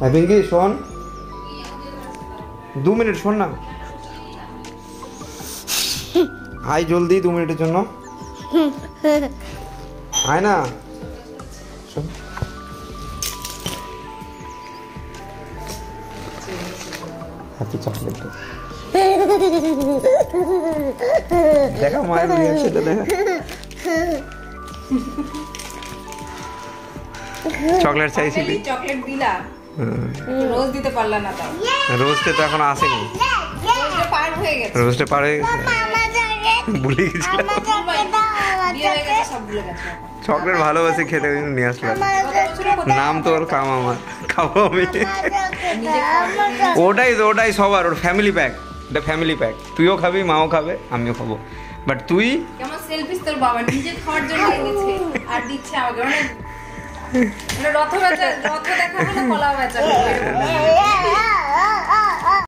পিঙ্কি শোন, 2 মিনিট শোন না, আয় জলদি 2 মিনিটের জন্য, আয় না শোন। হ্যাপি চকলেট দেখা, মায়ের রিঅ্যাকশনটা দেখা। চকলেট চাইছিলি, চকলেট দিলা, রোজ দিতে পারলা না। তাও রোজটা তো এখন আসেনি, রোজটা পার হয়ে গেছে, রোজটা পার হয়ে গেছে, ভুলে গেছিলাম। বিয়ে হয়ে গেছে, সব ভুলে গেছে। চকলেট ভালোবাসি খেতে, নিয়ে আসলাম। নাম তো ওর কাম, আমার খাবো আমি। ওটাই সবার, ওর ফ্যামিলি প্যাক, এটা ফ্যামিলি প্যাক। তুইও খাবি, মাও খাবে, আমিও খাবো। বাট তুই কেমন সেলফিশ তোর বাবা, নিজে খাওয়ার জন্য এনেছে আর দিচ্ছে আমাকে। মানে রথ দেখা হলো, কলা বেচা।